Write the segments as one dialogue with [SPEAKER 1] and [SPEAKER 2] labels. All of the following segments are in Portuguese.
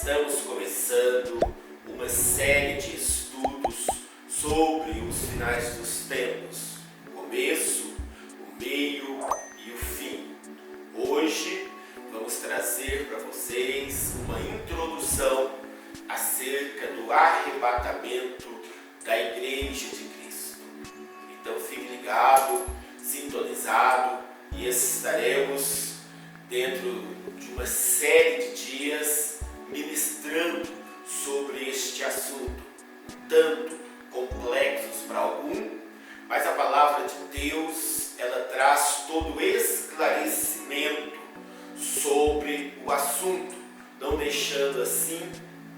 [SPEAKER 1] Estamos começando uma série de estudos sobre os finais dos tempos, o começo, o meio e o fim. Hoje vamos trazer para vocês uma introdução acerca do arrebatamento da Igreja de Cristo. Então fique ligado, sintonizado e estaremos dentro de uma série de dias ministrando sobre este assunto, um tanto complexos para algum, mas a palavra de Deus, ela traz todo o esclarecimento sobre o assunto, não deixando assim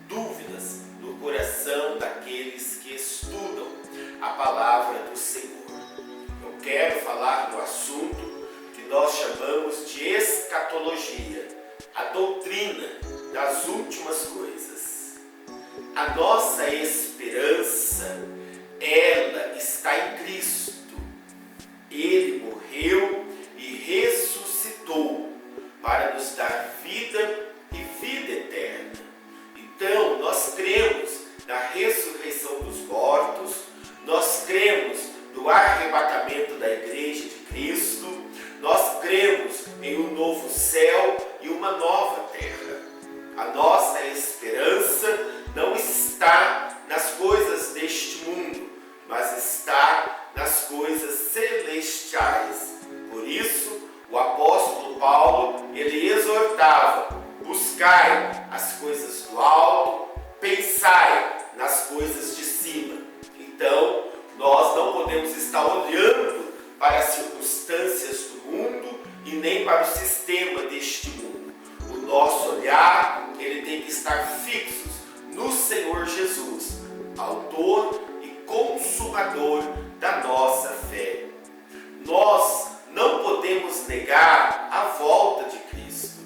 [SPEAKER 1] dúvidas no coração daqueles que estudam a palavra do Senhor. Eu quero falar do assunto que nós chamamos de escatologia, a doutrina das últimas coisas. A nossa esperança, ela está em Cristo. Ele morreu e ressuscitou para nos dar vida e vida eterna. Então, nós cremos na ressurreição dos mortos, nós cremos no arrebatamento da Igreja de Cristo, nós cremos em um novo céu e uma nova terra. A nossa esperança não está nas coisas deste mundo, mas está nas coisas celestiais. Por isso, o apóstolo Paulo, ele exortava: buscai as coisas do alto, pensai nas coisas de cima. Então, nós não podemos estar olhando para as circunstâncias do mundo e nem para o sistema deste mundo. O nosso olhar, ele tem que estar fixo no Senhor Jesus, autor e consumador da nossa fé. Nós não podemos negar a volta de Cristo.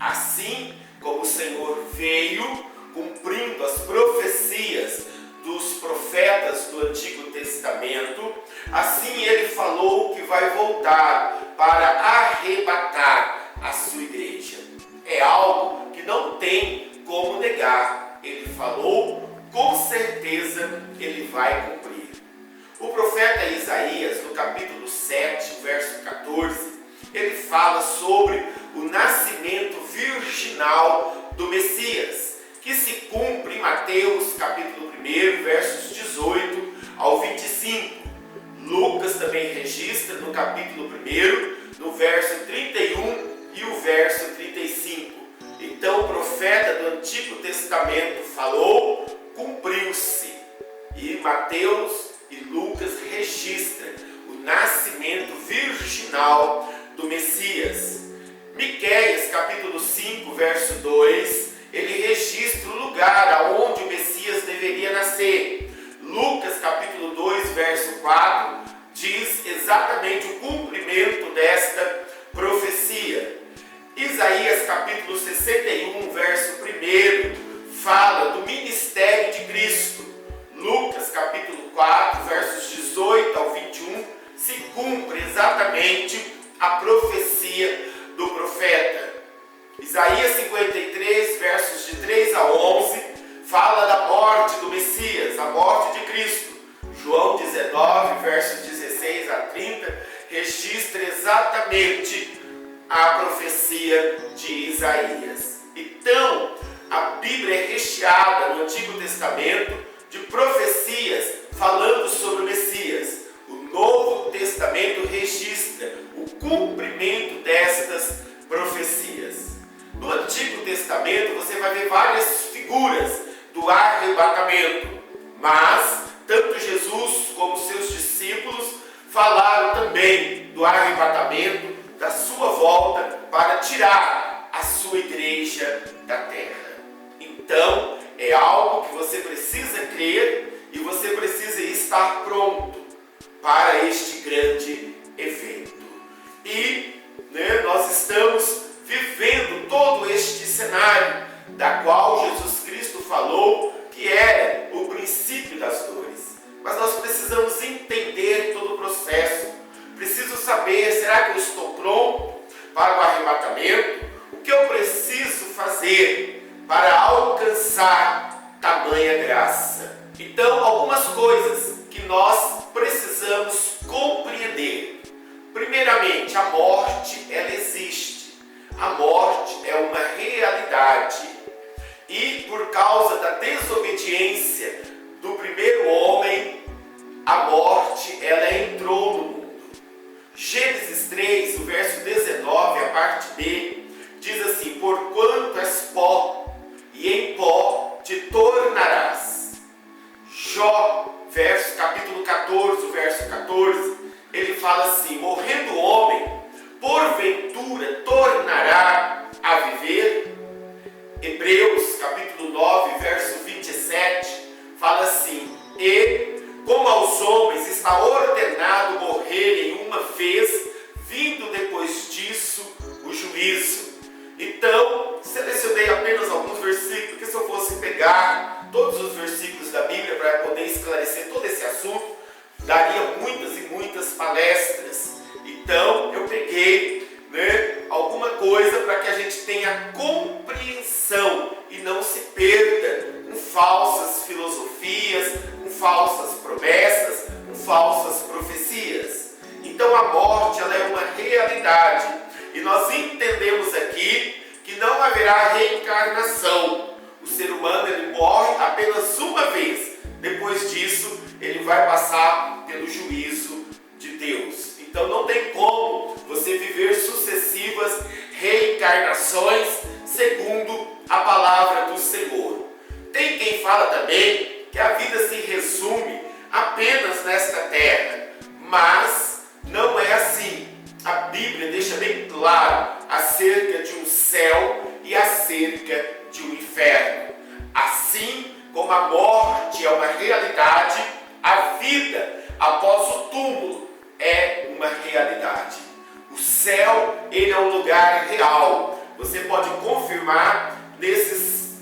[SPEAKER 1] Assim como o Senhor veio cumprindo as profecias dos profetas do Antigo Testamento, assim ele falou que vai voltar para arrebatar a sua igreja. É algo que não tem como negar. Ele falou, com certeza ele vai cumprir. O profeta Isaías, no capítulo 7, verso 14, ele fala sobre o nascimento virginal do Messias, que se cumpre em Mateus, capítulo 1, versos 18 ao 25. Lucas também registra no capítulo 1, no verso 31 e o verso 35. Então o profeta do Antigo Testamento falou, cumpriu-se. E Mateus e Lucas registram o nascimento virginal do Messias. Miqueias, capítulo 5, verso 2, ele registra o lugar aonde o Messias deveria nascer. Lucas, capítulo 2, verso 4, diz exatamente o cumprimento desta profecia. Isaías, capítulo 61, verso 1, fala do ministério de Cristo. Lucas, capítulo 4, versos 18 ao 21, se cumpre exatamente a profecia do profeta. Isaías 53, versos de 3 a 11, fala da morte do Messias, a morte de Cristo. João 19, versos 16 a 30, registra exatamente a profecia de Isaías. Então, a Bíblia é recheada no Antigo Testamento de profecias falando sobre o Messias. O Novo Testamento registra o cumprimento destas profecias. No Antigo Testamento você vai ver várias figuras do arrebatamento, mas tanto Jesus como seus discípulos falaram também do arrebatamento, da sua volta para tirar a sua igreja da terra. Então, é algo que você precisa crer e você precisa estar pronto para este grande evento. E nós estamos vivendo todo este cenário, da qual Jesus Cristo falou que era o princípio das dores. Mas nós precisamos entender todo o processo. Preciso saber, será que eu estou pronto para o arrebatamento? O que eu preciso fazer para Então, algumas coisas que nós precisamos compreender. Primeiramente, a morte, ela existe. A morte é uma realidade. E por causa da desobediência do primeiro homem, a morte, ela entrou no mundo. Gênesis 3, o verso 19, a parte B, diz assim: porquanto és pó, e em pó te tornarás. Jó, capítulo 14, o verso 14, ele fala assim: morrendo o homem, porventura tornará a viver. Hebreus, capítulo 9, verso 27, fala assim: e como aos homens está ordenado morrerem uma vez, vindo depois disso o juízo. Então, selecionei apenas alguns versículos, porque se eu fosse pegar todos os versículos da Bíblia para poder esclarecer todo esse assunto, daria muitas e muitas palestras. Então, eu peguei alguma coisa para que a gente tenha compreensão e não se perda com falsas filosofias, com falsas promessas, com falsas profecias. Então a morte, ela é uma realidade e nós entendemos aqui que não haverá reencarnação. O ser humano, ele morre apenas uma vez, depois disso ele vai passar pelo juízo de Deus. Então não tem como você viver sucessivas reencarnações segundo a palavra do Senhor. Tem quem fala também que a vida se resume apenas nesta terra, mas não é assim. A Bíblia deixa bem claro acerca de um céu e acerca de um inferno. Assim como a morte é uma realidade, a vida após o túmulo é uma realidade. O céu, ele é um lugar real. Você pode confirmar nesses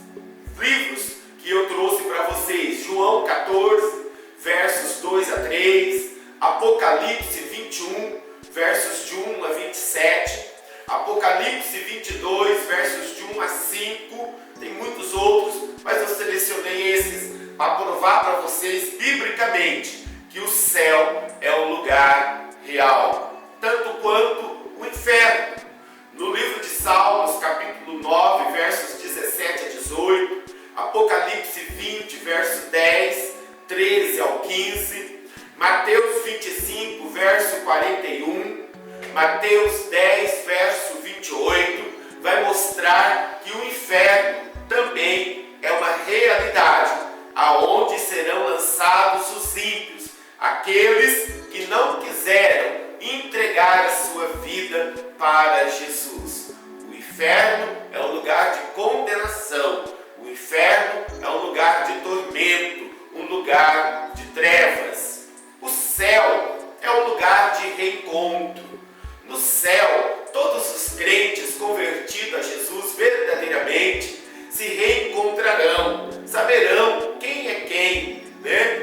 [SPEAKER 1] livros que eu trouxe para vocês. João 14, versos 2 a 3, Apocalipse 21, versos de 1 a 27, Apocalipse 22, versos de 1 a 5, tem muitos outros, mas eu selecionei esses para provar para vocês biblicamente que o céu é um lugar real, tanto quanto o inferno. No livro de Salmos, capítulo 9, versos 17 a 18, Apocalipse 20, verso 10, 13 ao 15, Mateus 25, verso 41, Mateus 10, verso 28, vai mostrar que o inferno também é uma realidade, aonde serão lançados os ímpios, aqueles que não quiseram entregar a sua vida para Jesus. O inferno é um lugar de condenação, o inferno é um lugar de tormento, um lugar de trevas. O céu é um lugar de reencontro. No céu, todos os crentes convertidos a Jesus verdadeiramente se reencontrarão, saberão quem é quem,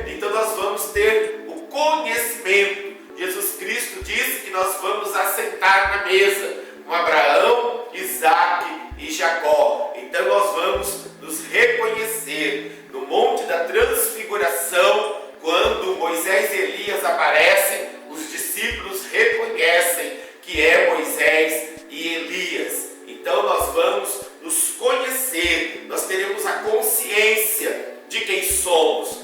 [SPEAKER 1] Então nós vamos ter o conhecimento. Jesus Cristo disse que nós vamos assentar na mesa com Abraão, Isaque e Jacó. Então nós vamos nos reconhecer no Monte da Transfiguração. Quando Moisés e Elias aparecem, os discípulos reconhecem que é Moisés e Elias. Então nós vamos nos conhecer, nós teremos a consciência de quem somos.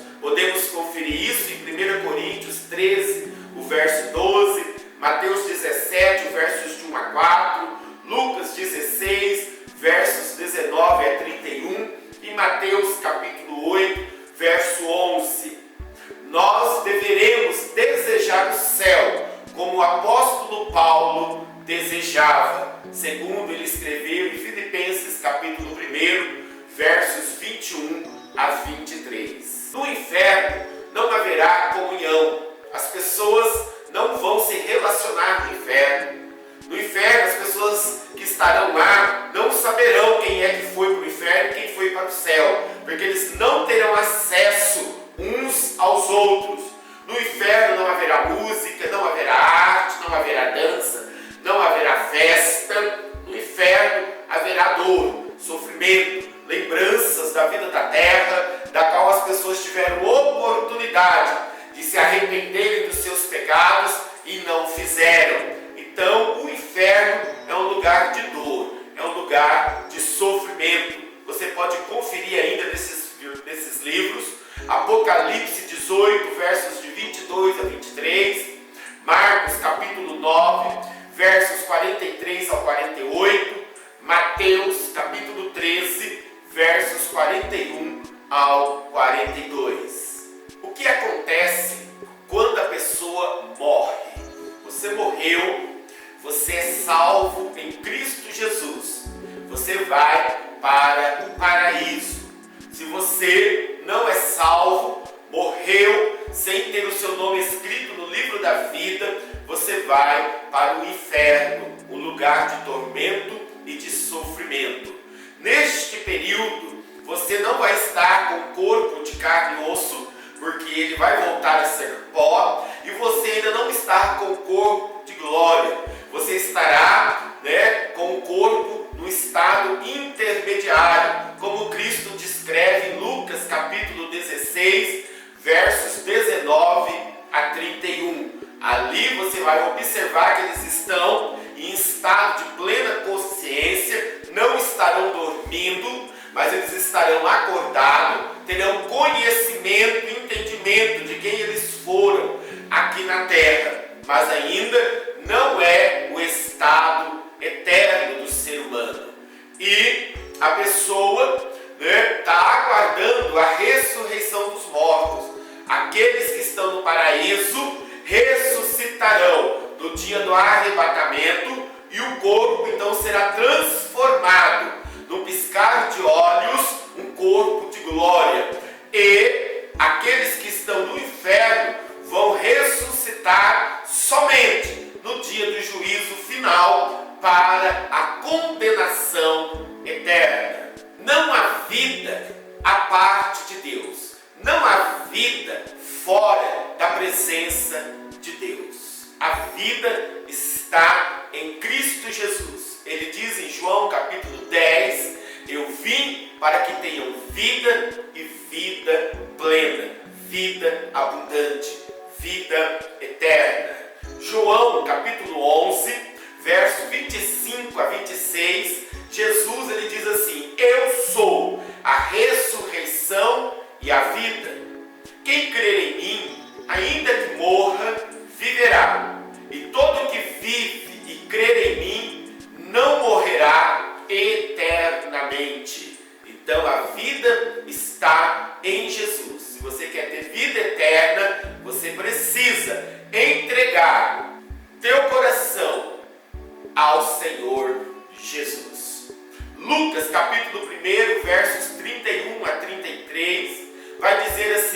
[SPEAKER 1] oportunidade de se arrependerem dos seus pecados e não fizeram. Então, o inferno é um lugar de dor, é um lugar de sofrimento. Você pode conferir ainda nesses livros, Apocalipse 18, versos de 22 a 23, Marcos capítulo 9, versos 43 ao 48, Mateus capítulo 13, versos 41 ao 42. O que acontece quando a pessoa morre? Você morreu, você é salvo em Cristo Jesus, você vai para o paraíso. Se você não é salvo, morreu sem ter o seu nome escrito no livro da vida, você vai para o inferno, um lugar de tormento e de sofrimento. Neste período, você não vai estar com o corpo de carne e osso, porque ele vai voltar a ser pó, e você ainda não está com o corpo de glória. Você estará, com o corpo no estado intermediário, como Cristo descreve em Lucas capítulo 16, versos 19 a 31. Ali você vai observar que eles estão em estado de plena consciência, não estarão dormindo, mas eles estarão acordados, terão conhecimento e entendimento de quem eles foram aqui na terra, mas ainda não é o estado eterno do ser humano. E a pessoa está aguardando a ressurreição dos mortos. Aqueles que estão no paraíso ressuscitarão no dia do arrebatamento, e o corpo então será transformado no piscar de olhos, um corpo de glória. E aqueles que estão no inferno vão ressuscitar somente no dia do juízo final para a condenação eterna. Não há vida à parte de Deus. Não há vida fora da presença de Deus. A vida está em Cristo Jesus. Ele diz em João capítulo 10, eu vim para que tenham vida e vida plena, vida abundante, vida eterna. João capítulo 11, verso 25 a 26, Jesus ele diz assim: eu sou a ressurreição e a vida. Quem crer em mim, ainda que morra, viverá. E todo que vive e crer em mim, não morrerá eternamente. Então a vida está em Jesus. Se você quer ter vida eterna, você precisa entregar teu coração ao Senhor Jesus. Lucas capítulo 1, versos 31 a 33, vai dizer assim: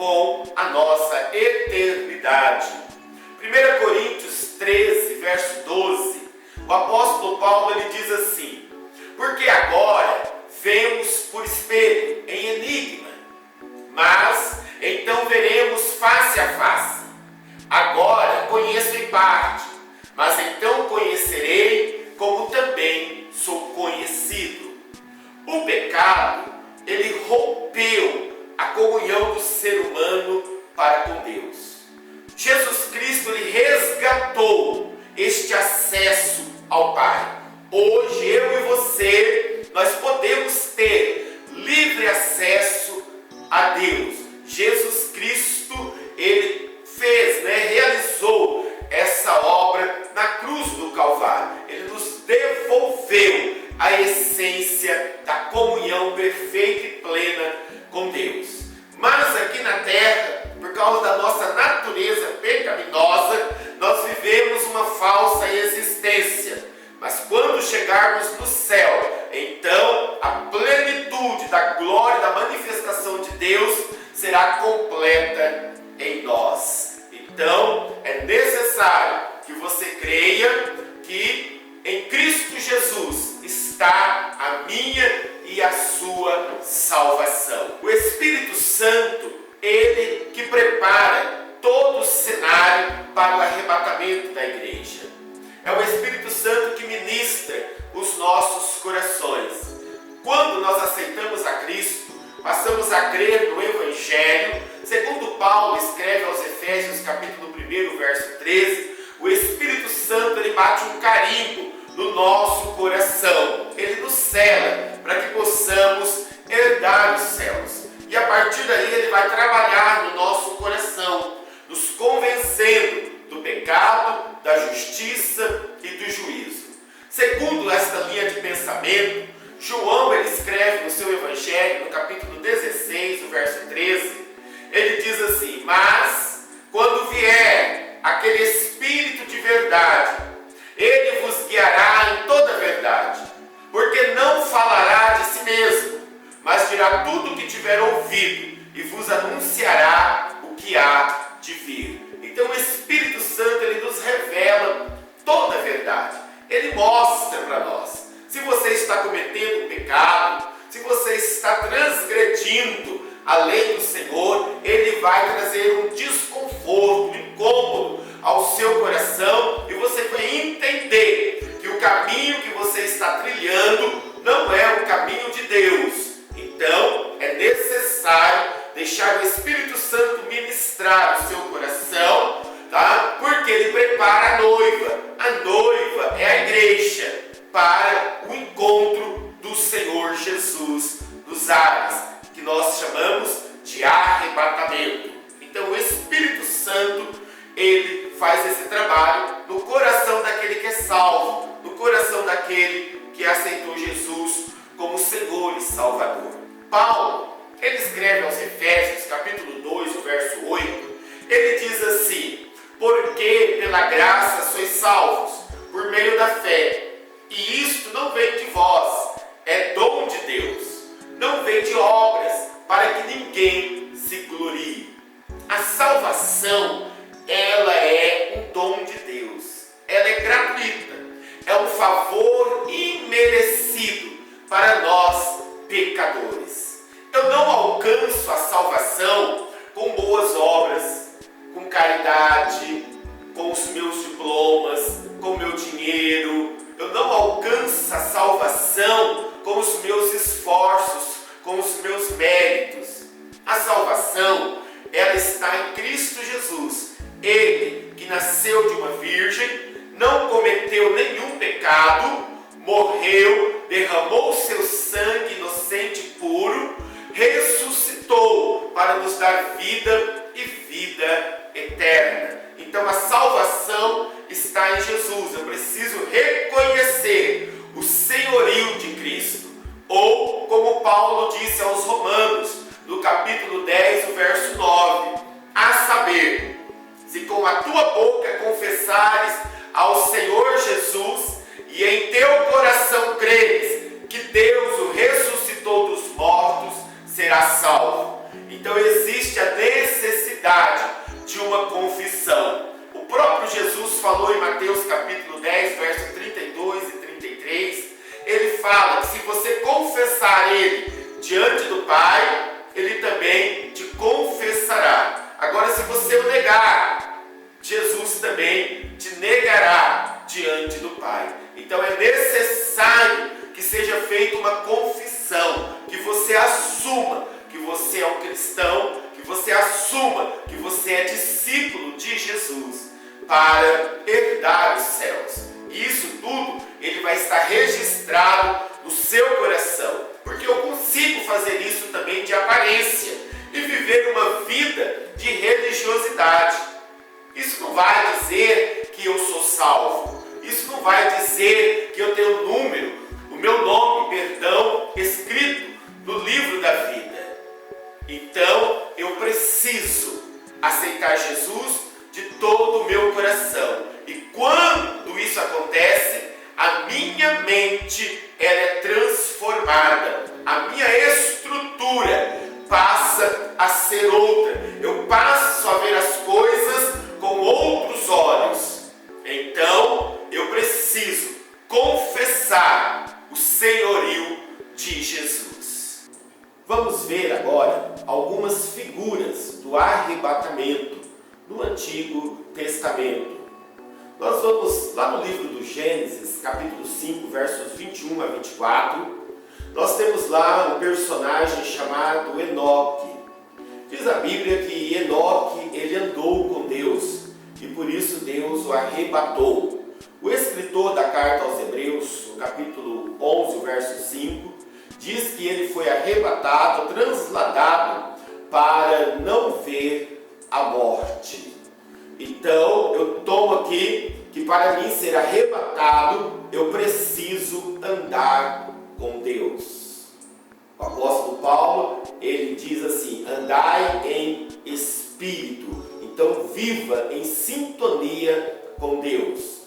[SPEAKER 1] com a nossa eternidade. 1 Coríntios 13, verso 12, o apóstolo Paulo ele diz assim: porque agora vemos por espelho, em enigma, mas então veremos face a face. Agora conheço em parte, mas então conhecerei como também sou conhecido. O pecado, ele rompeu a comunhão do ser humano para com Deus. Jesus Cristo, ele resgatou este acesso ao Pai. Hoje, eu e você, nós podemos ter livre acesso a Deus. Jesus Cristo, ele fez, realizou essa obra na cruz do Calvário. Ele nos devolveu a essência da comunhão perfeita e plena com Deus. Mas aqui na terra, por causa da nossa natureza pecaminosa, nós vivemos uma falsa existência. Mas quando chegarmos no céu, então a plenitude da glória, da manifestação de Deus será completa em nós. Então é necessário que você creia que em Cristo Jesus está a minha e a sua salvação. O Espírito Santo, ele que prepara todo o cenário para o arrebatamento da igreja. É o Espírito Santo que ministra os nossos corações. Quando nós aceitamos a Cristo, passamos a crer no Evangelho, segundo Paulo escreve aos Efésios, capítulo 1, verso 13, o Espírito Santo ele bate um carimbo no nosso coração. Ele nos sela para que possamos herdar os céus. E a partir daí ele vai trabalhar no nosso coração, nos convencendo do pecado, da justiça e do juízo. Segundo esta linha de pensamento, João ele escreve no seu Evangelho, no capítulo 16, o verso 13, ele diz assim: mas quando vier aquele Espírito de verdade, ele vos guiará em toda a verdade, porque não falará de si mesmo, mas dirá tudo o que tiver ouvido e vos anunciará o que há de vir. Então o Espírito Santo ele nos revela toda a verdade. Ele mostra para nós se você está cometendo um pecado, se você está transgredindo a lei do Senhor. Ele vai trazer um desconforto, um incômodo ao seu coração e você vai entender que o caminho que você está trilhando não é o caminho de Deus. Então é necessário deixar o Espírito Santo ministrar o seu coração, tá? Porque ele prepara a noiva. A noiva é a igreja para o encontro do Senhor Jesus nos ares, que nós chamamos de arrebatamento. Então o Espírito Santo ele faz esse trabalho no coração daquele que é salvo, no coração daquele que aceitou Jesus como Senhor e Salvador. Paulo, ele escreve aos Efésios, capítulo 2, o verso 8, ele diz assim: porque pela graça sois salvos, por meio da fé, e isto não vem de vós, é dom de Deus, não vem de obras, para que ninguém se glorie. A salvação, ela é um dom de Deus, ela é gratuita, é um favor imerecido para nós pecadores. Eu não alcanço a salvação com boas obras, com caridade, com os meus diplomas, com o meu dinheiro. Eu não alcanço a salvação com os meus esforços, com os meus méritos. A salvação, ela está em Cristo Jesus. Ele, que nasceu de uma virgem, não cometeu nenhum pecado, morreu, derramou seu sangue inocente e puro, ressuscitou para nos dar vida e vida eterna. Então a salvação está em Jesus. Eu preciso reconhecer o senhorio de Cristo. Ou, como Paulo disse aos Romanos, no capítulo 10, o verso 9, a saber, se com a tua boca confessares ao Senhor Jesus e em teu coração creres que Deus o ressuscitou dos mortos, será salvo. Então existe a necessidade para herdar os céus. E isso tudo ele vai estar registrado no seu coração, porque eu consigo fazer isso também de aparência e viver uma vida de religiosidade. Isso não vai dizer que eu sou salvo, isso não vai dizer que eu tenho o meu nome, escrito no livro da vida. Então eu preciso aceitar Jesus de todo o meu coração. E quando isso acontece, a minha mente ela é transformada, a minha estrutura passa a ser outra. Eu passo a ver as coisas com outros olhos. Então eu preciso confessar o senhorio de Jesus. Vamos ver agora algumas figuras do arrebatamento no Antigo Testamento. Nós vamos lá no livro do Gênesis, capítulo 5, versos 21 a 24. Nós temos lá um personagem chamado Enoque. Diz a Bíblia que Enoque, ele andou com Deus e por isso Deus o arrebatou. O escritor da carta aos Hebreus, no capítulo 11, verso 5, diz que ele foi arrebatado, transladado para não ver a morte. Então, eu tomo aqui que para mim ser arrebatado, eu preciso andar com Deus. O apóstolo Paulo, ele diz assim: andai em espírito. Então, viva em sintonia com Deus.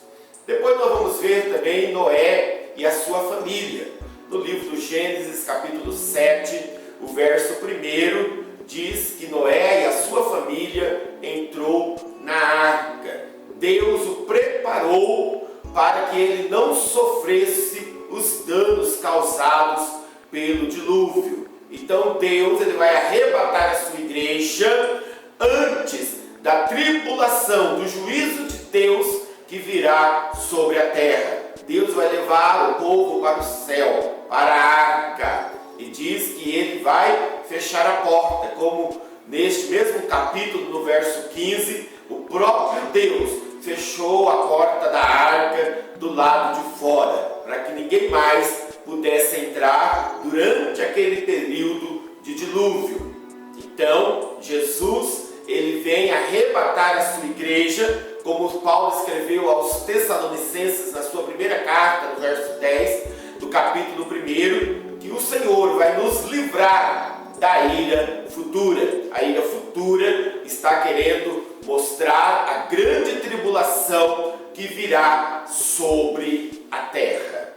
[SPEAKER 1] Depois nós vamos ver também Noé e a sua família. No livro do Gênesis, capítulo 7, o verso 1 diz que Noé e a sua família entrou na arca. Deus o preparou para que ele não sofresse os danos causados pelo dilúvio. Então Deus ele vai arrebatar a sua igreja antes da tribulação, do juízo de Deus que virá sobre a terra. Deus vai levar o povo para o céu, para a arca, e diz que ele vai fechar a porta, como neste mesmo capítulo, no verso 15, o próprio Deus fechou a porta da arca do lado de fora, para que ninguém mais pudesse entrar durante aquele período de dilúvio. Então, Jesus, ele vem arrebatar a sua igreja, como Paulo escreveu aos Tessalonicenses na sua primeira carta, no verso 10, do capítulo 1, que o Senhor vai nos livrar da ira futura. A ira futura está querendo mostrar a grande tribulação que virá sobre a terra.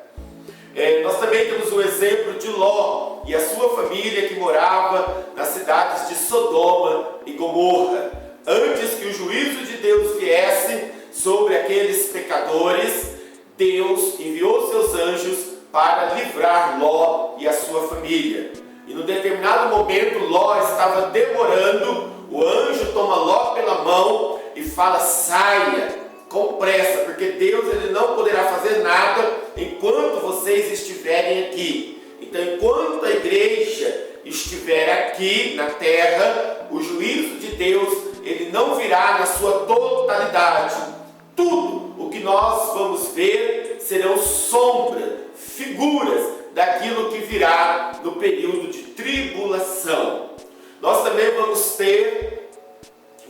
[SPEAKER 1] Nós também temos o exemplo de Ló e a sua família que morava nas cidades de Sodoma e Gomorra. Antes que o juízo de Deus viesse sobre aqueles pecadores, Deus enviou seus anjos para livrar Ló e a sua família. E num determinado momento Ló estava demorando, o anjo toma Ló pela mão e fala: saia com pressa, porque Deus ele não poderá fazer nada enquanto vocês estiverem aqui. Então, enquanto a igreja estiver aqui na terra, o juízo de Deus ele não virá na sua totalidade. Tudo o que nós vamos ver serão sombras, figuras daquilo que virá no período de tribulação. Nós também vamos ter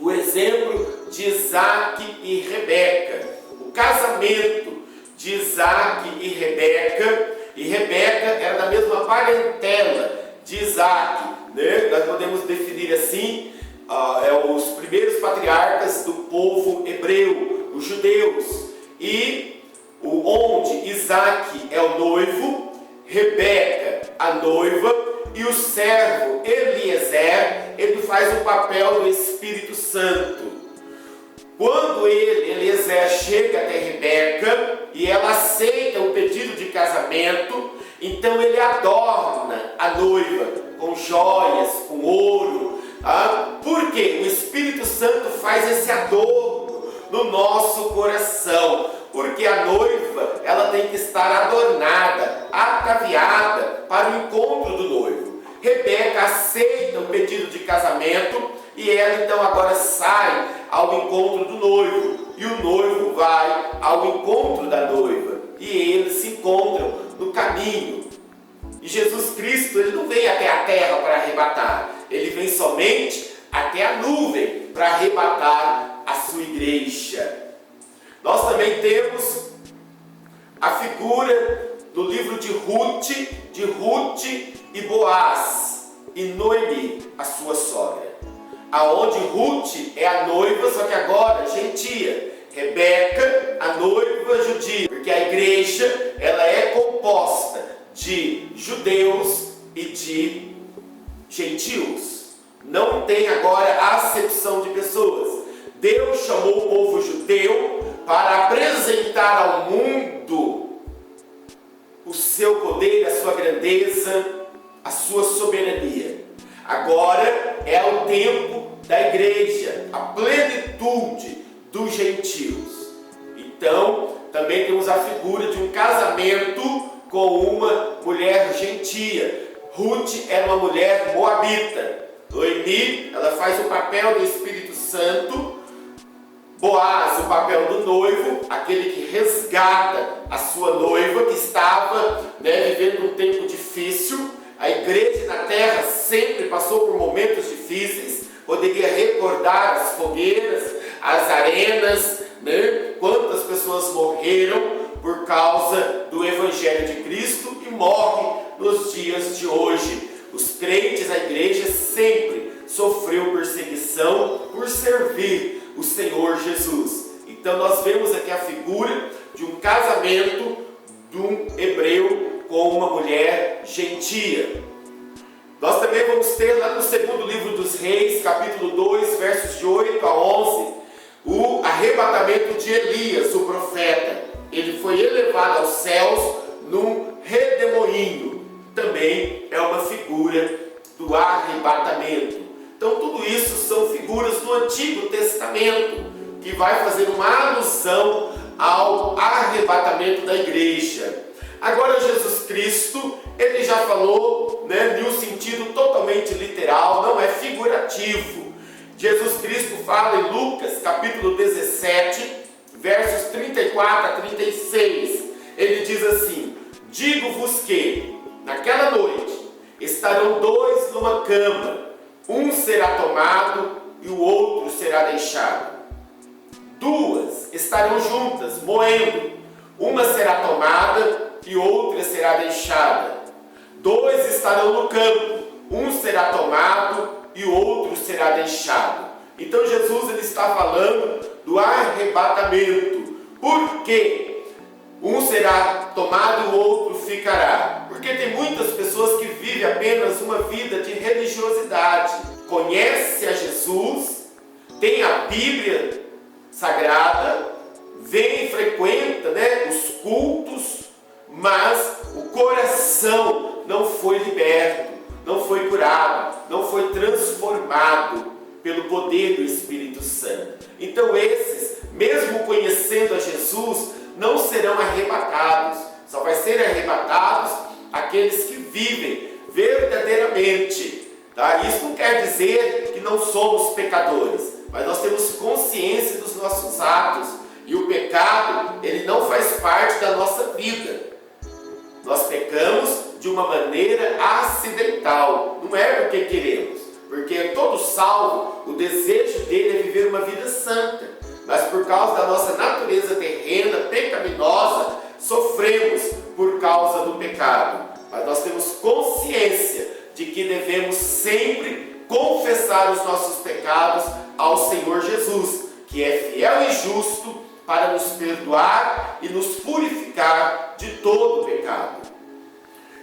[SPEAKER 1] o exemplo de Isaac e Rebeca, o casamento de Isaac e Rebeca era da mesma parentela de Isaac, né? Nós podemos definir assim, os primeiros patriarcas do povo hebreu, os judeus, e onde Isaac é o noivo, Rebeca a noiva, e o servo Eliezer, ele faz o papel do Espírito Santo. Quando Eliezer chega até Rebeca e ela aceita o pedido de casamento, então ele adorna a noiva com joias, com ouro. Por quê? O Espírito Santo faz esse adorno no nosso coração, porque a noiva ela tem que estar adornada, ataviada para o encontro do noivo. Rebeca aceita o pedido de casamento e ela então agora sai ao encontro do noivo. e o noivo vai ao encontro da noiva. E eles se encontram no caminho. E Jesus Cristo, ele não vem até a terra para arrebatar. Ele vem somente até a nuvem para arrebatar a sua igreja. Nós também temos a figura do livro de Ruth e Boaz e Noemi, a sua sogra. Aonde Ruth é a noiva, só que agora gentia. Rebeca, a noiva judia, porque a igreja ela é composta de judeus e de gentios. Não tem agora acepção de pessoas. Deus chamou o povo judeu para apresentar ao mundo o seu poder, a sua grandeza, a sua soberania. Agora é o tempo da igreja, a plenitude dos gentios. Então, também temos a figura de um casamento com uma mulher gentia. Ruth era uma mulher moabita. Noemi, ela faz o papel do Espírito Santo. Boaz, o papel do noivo, aquele que resgata a sua noiva, que estava vivendo um tempo difícil. A igreja na terra sempre passou por momentos difíceis. Poderia recordar as fogueiras, as arenas, quantas pessoas morreram por causa do Evangelho de Cristo e morrem nos dias de hoje. Os crentes, a igreja sempre sofreu perseguição por servir o Senhor Jesus. Então nós vemos aqui a figura de um casamento de um hebreu com uma mulher gentia. Nós também vamos ter lá no segundo livro dos Reis, capítulo 2, versos de 8 a 11, o arrebatamento de Elias, o profeta. Ele foi elevado aos céus num redemoinho. Também é uma figura do arrebatamento. Então tudo isso são figuras do Antigo Testamento, que vai fazer uma alusão ao arrebatamento da igreja. Agora Jesus Cristo, ele já falou em um sentido totalmente literal, não é figurativo. Jesus Cristo fala em Lucas capítulo 17, versos 34 a 36. Ele diz assim: digo-vos que naquela noite estarão dois numa cama, um será tomado e o outro será deixado. Duas estarão juntas, moendo, uma será tomada e outra será deixada. Dois estarão no campo, um será tomado e o outro será deixado. Então Jesus ele está falando do arrebatamento. Por quê? Um será tomado e o outro ficará. Porque tem muitas pessoas que vivem apenas uma vida de religiosidade. Conhece a Jesus, tem a Bíblia Sagrada, vem e frequenta os cultos, mas o coração não foi liberto, não foi curado, não foi transformado pelo poder do Espírito Santo. Então esses, mesmo conhecendo a Jesus, não serão arrebatados. Só vai ser arrebatados aqueles que vivem verdadeiramente. Isso não quer dizer que não somos pecadores, mas nós temos consciência dos nossos atos. E o pecado, ele não faz parte da nossa vida. Nós pecamos de uma maneira acidental, não é porque queremos, porque todo salvo, o desejo dele é viver uma vida santa, mas por causa da nossa natureza terrena, pecaminosa, sofremos por causa do pecado. Mas nós temos consciência de que devemos sempre confessar os nossos pecados ao Senhor Jesus, que é fiel e justo para nos perdoar e nos purificar de todo o pecado.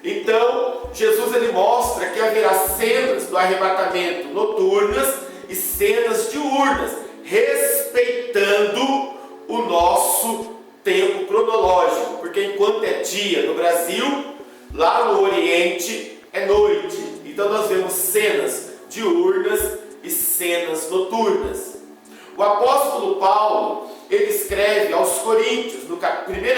[SPEAKER 1] Então, Jesus ele mostra que haverá cenas do arrebatamento noturnas e cenas diurnas, respeitando o nosso tempo cronológico, porque enquanto é dia no Brasil, lá no Oriente é noite. Então nós vemos cenas diurnas e cenas noturnas. O apóstolo Paulo, ele escreve aos Coríntios, no 1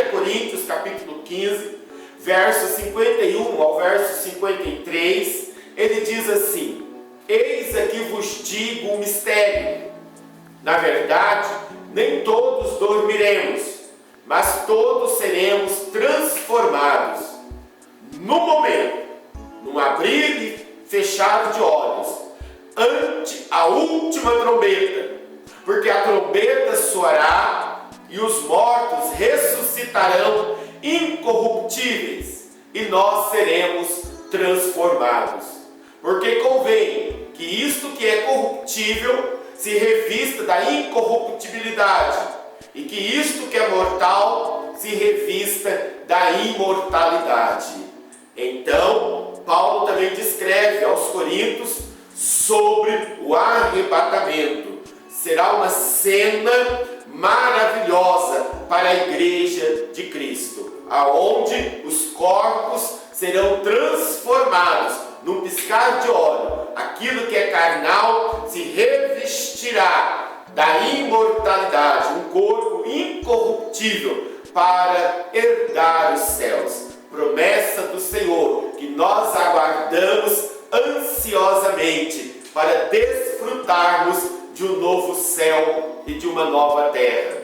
[SPEAKER 1] Coríntios capítulo 15, verso 51 ao verso 53, ele diz assim: eis aqui vos digo um mistério. Na verdade, nem todos dormiremos, mas todos seremos transformados no momento, num abrir e fechar de olhos, ante a última trombeta, porque a trombeta soará e os mortos ressuscitarão incorruptíveis e nós seremos transformados. Porque convém que isto que é corruptível se revista da incorruptibilidade e que isto que é mortal se revista da imortalidade. Então, Paulo também descreve aos Coríntios sobre o arrebatamento. Será uma cena maravilhosa para a igreja de Cristo, aonde os corpos serão transformados num piscar de olho. Aquilo que é carnal se revestirá da imortalidade, um corpo incorruptível para herdar os céus. Promessa do Senhor que nós aguardamos ansiosamente para desfrutarmos de um novo céu e de uma nova terra.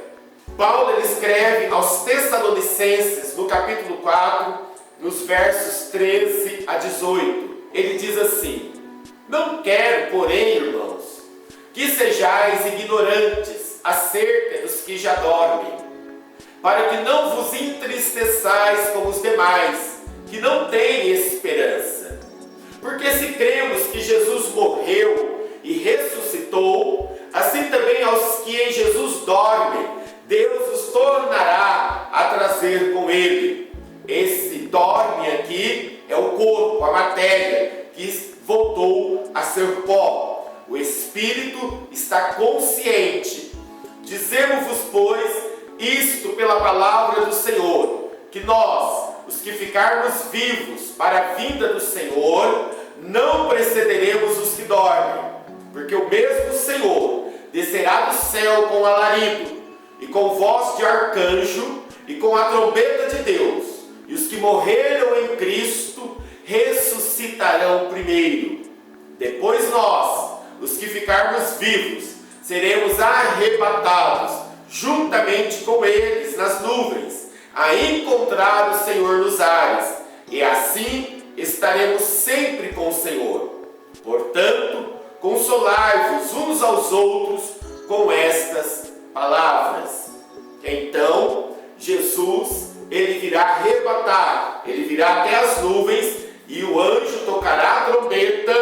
[SPEAKER 1] Paulo escreve aos Tessalonicenses, no capítulo 4, nos versos 13 a 18. Ele diz assim: não quero, porém, irmãos, que sejais ignorantes acerca dos que já dormem, para que não vos entristeçais como os demais, que não têm esperança. Porque se cremos que Jesus morreu e ressuscitou, assim também aos que em Jesus dormem, Deus os tornará a trazer com Ele. Esse dorme aqui é o corpo, a matéria, que voltou a ser pó. O Espírito está consciente. Dizemos-vos, pois, isto pela palavra do Senhor, que nós, os que ficarmos vivos para a vinda do Senhor, não precederemos os que dormem, porque o mesmo Senhor descerá do céu com alarido, e com voz de arcanjo, e com a trombeta de Deus, e os que morreram em Cristo ressuscitarão primeiro. Depois nós, os que ficarmos vivos, seremos arrebatados juntamente com eles nas nuvens, a encontrar o Senhor nos ares, e assim estaremos sempre com o Senhor. Portanto, consolai-vos uns aos outros com estas palavras. Então, Jesus, ele virá arrebatar, ele virá até as nuvens, e o anjo tocará a trombeta,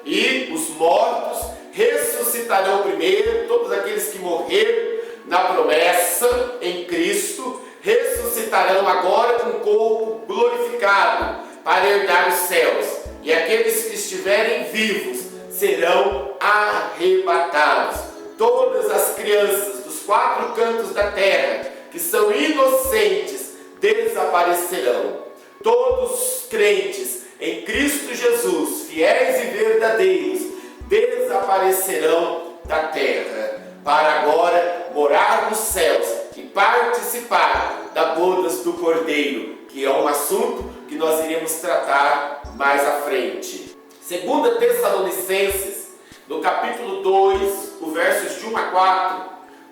[SPEAKER 1] e os mortos ressuscitarão primeiro. Todos aqueles que morreram na promessa em Cristo ressuscitarão agora com o corpo glorificado para herdar os céus, e aqueles que estiverem vivos serão arrebatados. Todas as crianças dos quatro cantos da terra que são inocentes desaparecerão. Todos os crentes em Cristo Jesus, fiéis e verdadeiros, desaparecerão da terra, para agora morar nos céus e participar da bodas do Cordeiro, que é um assunto que nós iremos tratar mais à frente. 2 Tessalonicenses, no capítulo 2, os versos de 1 a 4,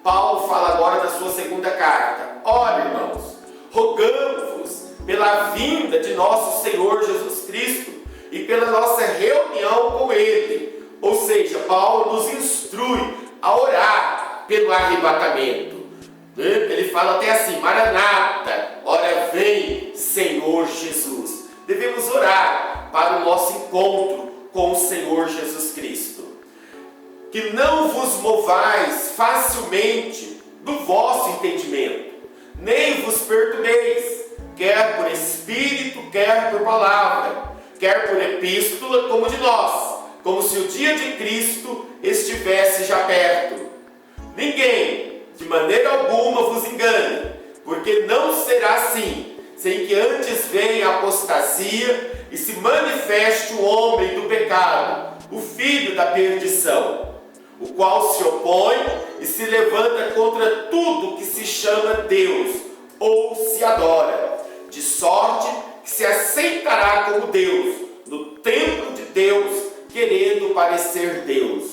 [SPEAKER 1] Paulo fala agora da sua segunda carta. Ora, irmãos, rogamos-vos pela vinda de nosso Senhor Jesus Cristo e pela nossa reunião com Ele. Ou seja, Paulo nos instrui a orar pelo arrebatamento. Ele fala até assim: Maranata, ora vem, Senhor Jesus. Devemos orar para o nosso encontro com o Senhor Jesus Cristo. Que não vos movais facilmente do vosso entendimento, nem vos perturbeis, quer por espírito, quer por palavra, quer por epístola, como de nós, como se o dia de Cristo estivesse já perto. Ninguém, de maneira alguma, vos engane, porque não será assim, sem que antes venha a apostasia e se manifeste o homem do pecado, o filho da perdição, o qual se opõe e se levanta contra tudo que se chama Deus ou se adora, de sorte que se aceitará como Deus no templo de Deus, querendo parecer Deus.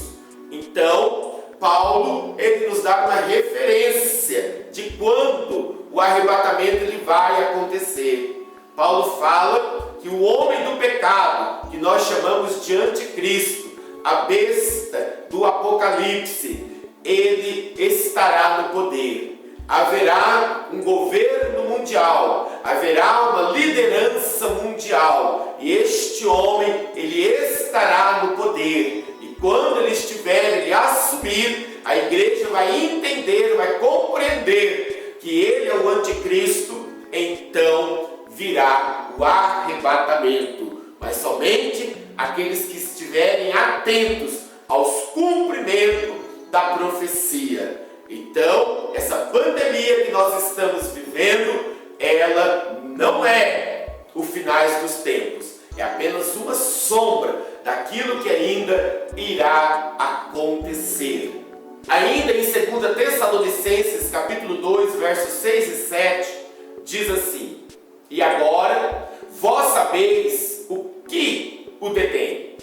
[SPEAKER 1] Então, Paulo, ele nos dá uma referência de quando o arrebatamento ele vai acontecer. Paulo fala que o homem do pecado, que nós chamamos de anticristo, a besta do Apocalipse, ele estará no poder. Haverá um governo mundial, haverá uma liderança mundial, e este homem, ele estará no poder. E quando ele estiver, ele assumir, a igreja vai entender, vai compreender que ele é o anticristo, então virá o arrebatamento. Mas somente aqueles que estiverem atentos aos cumprimentos da profecia. Então, essa pandemia que nós estamos vivendo, ela não é o finais dos tempos, é apenas uma sombra daquilo que ainda irá acontecer. Ainda em 2 Tessalonicenses, capítulo 2, versos 6 e 7, diz assim: e agora vós sabeis o que o detém,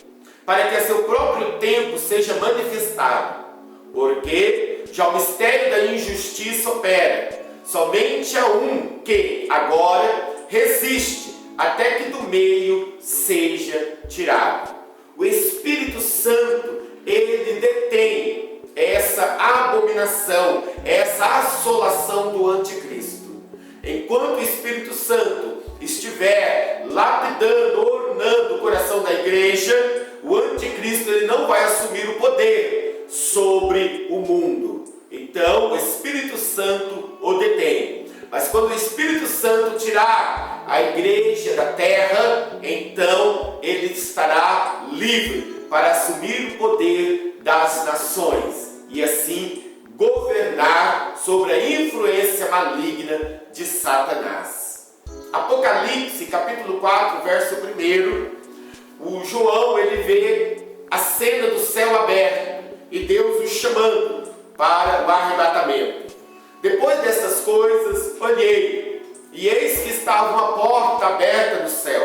[SPEAKER 1] para que a seu próprio tempo seja manifestado, porque já o mistério da injustiça opera. Somente há um que agora resiste, até que do meio seja tirado. O Espírito Santo, ele detém essa abominação, essa assolação do anticristo. Enquanto o Espírito Santo estiver lapidando, ornando o coração da igreja, o anticristo ele não vai assumir o poder sobre o mundo. Então o Espírito Santo o detém. Mas quando o Espírito Santo tirar a igreja da terra, então ele estará livre para assumir o poder das nações e assim governar sobre a influência maligna de Satanás. Apocalipse, capítulo 4, verso 1, o João ele vê a cena do céu aberto e Deus o chamando para o arrebatamento. Depois dessas coisas, olhei, e eis que estava uma porta aberta no céu.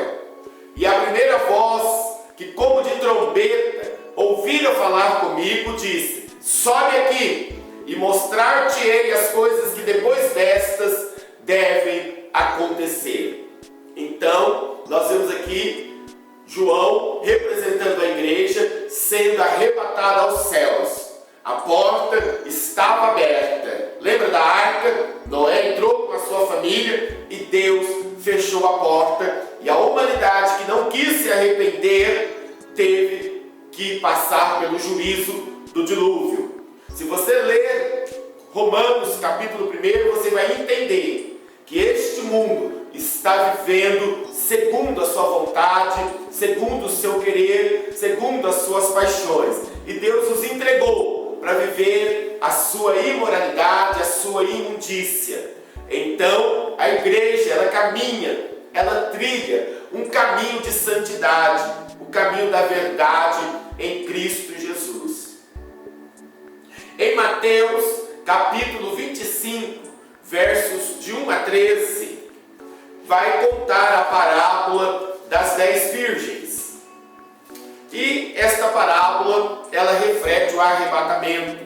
[SPEAKER 1] E a primeira voz, que como de trombeta, ouvira falar comigo, disse: sobe aqui, e mostrar-te-ei as coisas que depois destas devem acontecer. Então, nós vemos aqui João representando a igreja, sendo arrebatada aos céus. A porta estava aberta. Lembra da arca? Noé entrou com a sua família e Deus fechou a porta. E a humanidade que não quis se arrepender teve que passar pelo juízo do dilúvio. Se você ler Romanos capítulo 1, você vai entender que este mundo está vivendo segundo a sua vontade, segundo o seu querer, segundo as suas paixões. E Deus os entregou para viver a sua imoralidade, a sua imundícia. Então, a igreja, ela caminha, ela trilha um caminho de santidade, o caminho da verdade em Cristo Jesus. Em Mateus, capítulo 25, versos de 1 a 13, vai contar a parábola das 10 virgens. E esta parábola, ela reflete o arrebatamento.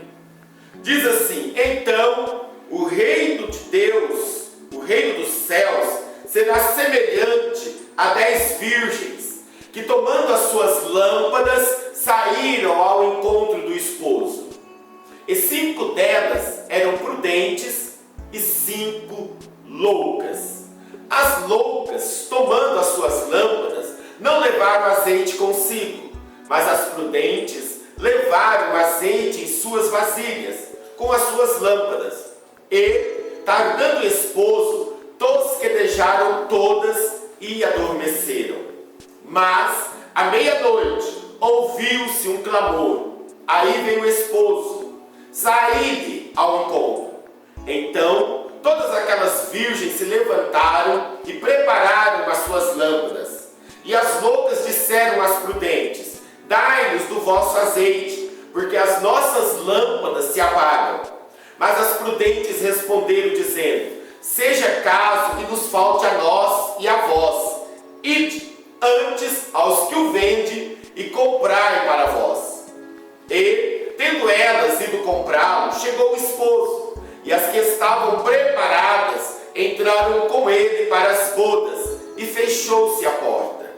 [SPEAKER 1] Diz assim: então o reino de Deus, o reino dos céus, será semelhante a 10 virgens, que tomando as suas lâmpadas, saíram ao encontro do esposo. E 5 delas eram prudentes e 5 loucas. As loucas, tomando as suas lâmpadas, não levaram azeite consigo, mas as prudentes levaram azeite em suas vasilhas, com as suas lâmpadas. E, tardando o esposo, tosquedejaram todas e adormeceram. Mas, à meia-noite, ouviu-se um clamor. Aí veio o esposo, saí-lhe ao encontro. Então, todas aquelas virgens se levantaram e prepararam as suas lâmpadas. E as loucas disseram às prudentes: dai-nos do vosso azeite, porque as nossas lâmpadas se apagam. Mas as prudentes responderam, dizendo: seja caso que nos falte a nós e a vós. Ide antes aos que o vendem e comprai para vós. E, tendo elas ido comprar, fato, chegou o esposo, e as que estavam preparadas entraram com ele para as bodas, e fechou-se a porta.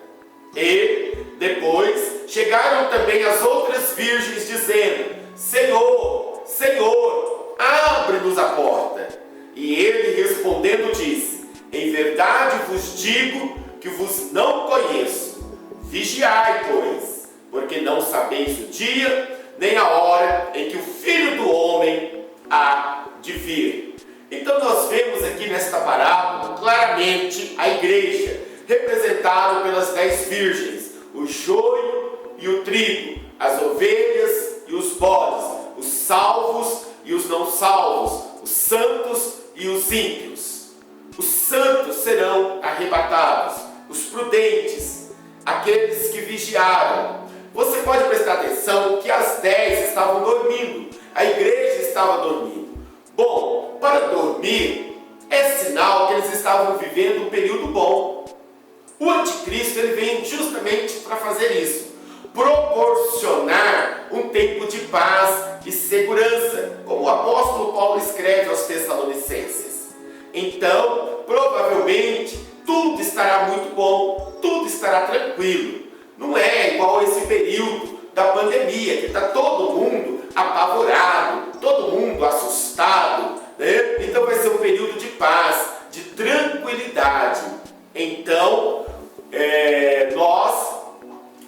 [SPEAKER 1] E, depois, chegaram também as outras virgens, dizendo: Senhor, Senhor, abre-nos a porta. E ele, respondendo, disse: Em verdade vos digo que vos não conheço. Vigiai, pois, porque não sabeis o dia, nem a hora em que o Filho do Homem há de vir. Então nós vemos aqui nesta parábola claramente a igreja, representada pelas 10 virgens, o joio e o trigo, as ovelhas e os bodes, os salvos e os não salvos, os santos e os ímpios. Os santos serão arrebatados, os prudentes, aqueles que vigiaram. Você pode prestar atenção que as 10 estavam dormindo, a igreja estava dormindo. Bom, para dormir é sinal que eles estavam vivendo um período bom. O anticristo ele vem justamente para fazer isso, proporcionar um tempo de paz e segurança, como o apóstolo Paulo escreve aos Tessalonicenses. Então, provavelmente, tudo estará muito bom, tudo estará tranquilo. Não é igual esse período da pandemia, que está todo mundo apavorado, todo mundo assustado, né? Então vai ser um período de paz, de tranquilidade. Então, nós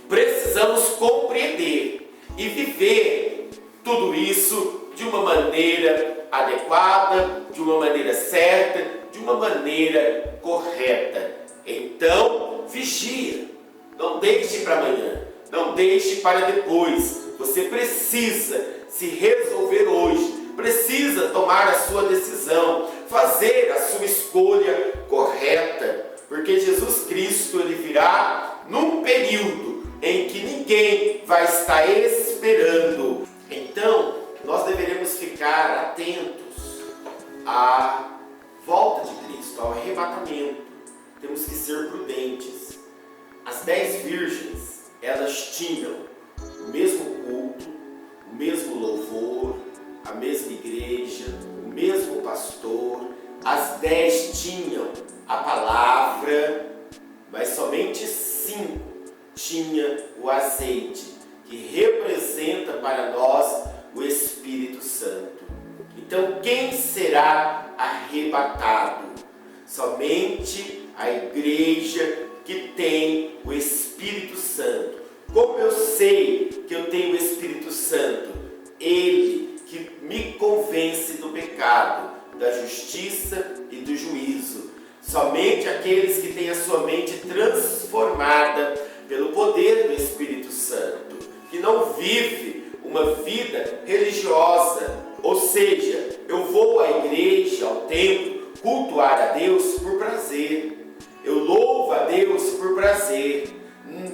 [SPEAKER 1] precisamos compreender e viver tudo isso de uma maneira adequada, de uma maneira certa, de uma maneira correta. Então, vigia, não deixe para amanhã, não deixe para depois. Você precisa se resolver hoje, precisa tomar a sua decisão, fazer a sua escolha correta, porque Jesus Cristo ele virá num período em que ninguém vai estar esperando. Então, nós deveremos ficar atentos à volta de Cristo, ao arrebatamento. Temos que ser prudentes. As 10 virgens, elas tinham o mesmo culto, o mesmo louvor, a mesma igreja, o mesmo pastor. As 10 tinham a palavra, mas somente 5 tinha o azeite, que representa para nós o Espírito Santo. Então, quem será arrebatado? Somente a igreja que tem o Espírito Santo. Como eu sei que eu tenho o Espírito Santo? Ele que me convence do pecado, da justiça e do juízo. Somente aqueles que têm a sua mente transformada pelo poder do Espírito Santo, que não vive uma vida religiosa, ou seja, eu vou à igreja, ao templo, cultuar a Deus por prazer, eu louvo a Deus por prazer,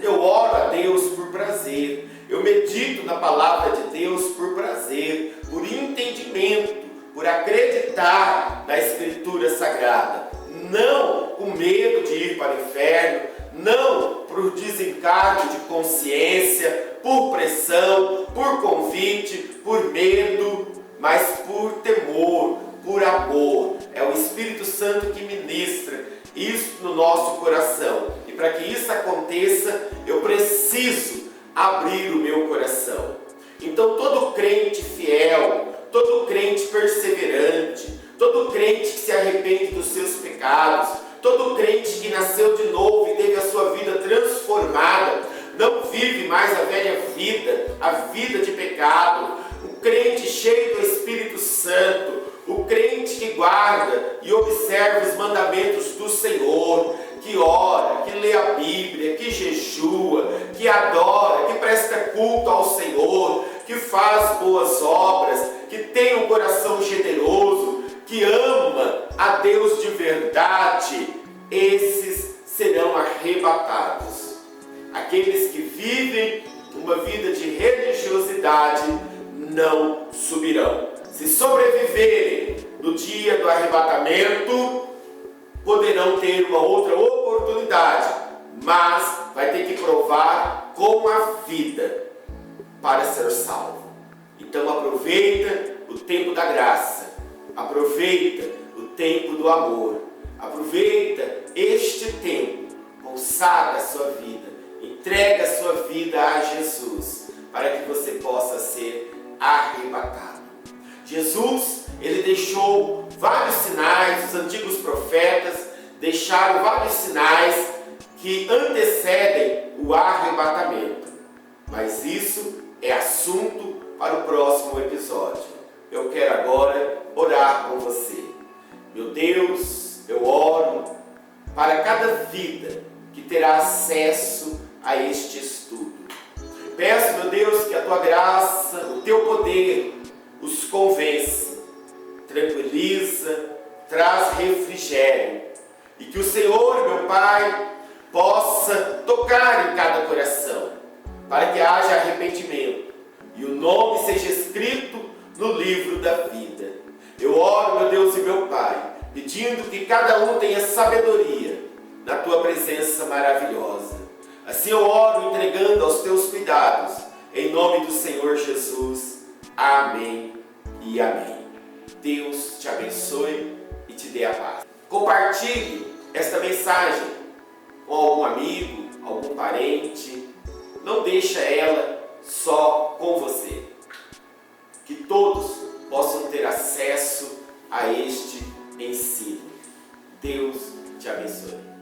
[SPEAKER 1] eu oro a Deus por prazer, eu medito na palavra de Deus por prazer, por entendimento, por acreditar na Escritura Sagrada, não com medo de ir para o inferno, não por desencargo de consciência, por pressão, por convite, por medo, mas por temor, por amor. É o Espírito Santo que ministra isso no nosso coração. E para que isso aconteça, eu preciso abrir o meu coração. Então todo crente fiel, todo crente perseverante, todo crente que se arrepende dos seus pecados, todo crente que nasceu de novo e teve a sua vida transformada, não vive mais a velha vida, a vida de pecado. O crente cheio do Espírito Santo, o crente que guarda e observa os mandamentos do Senhor, que ora, que lê a Bíblia, que jejua, que adora, que presta culto ao Senhor, que faz boas obras, que tem um coração generoso, que ama a Deus de verdade, esses serão arrebatados. Aqueles que vivem uma vida de religiosidade não subirão. Se sobreviverem no dia do arrebatamento, poderão ter uma outra oportunidade, mas vai ter que provar com a vida para ser salvo. Então aproveita o tempo da graça, aproveita o tempo do amor, aproveita este tempo, consagra a sua vida, entrega a sua vida a Jesus, para que você possa ser arrebatado. Jesus, ele deixou vários sinais, os antigos profetas deixaram vários sinais que antecedem o arrebatamento. Mas isso é assunto para o próximo episódio. Eu quero agora orar com você. Meu Deus, eu oro para cada vida que terá acesso a este estudo. Peço, meu Deus, que a tua graça, o teu poder os convence, tranquiliza, traz refrigério. E que o Senhor, meu Pai, possa tocar em cada coração, para que haja arrependimento e o nome seja escrito no livro da vida. Eu oro, meu Deus e meu Pai, pedindo que cada um tenha sabedoria na tua presença maravilhosa. Assim eu oro entregando aos teus cuidados, em nome do Senhor Jesus. Amém e amém. Deus te abençoe e te dê a paz. Compartilhe esta mensagem com algum amigo, algum parente. Não deixa ela só com você. Que todos possam ter acesso a este ensino. Deus te abençoe.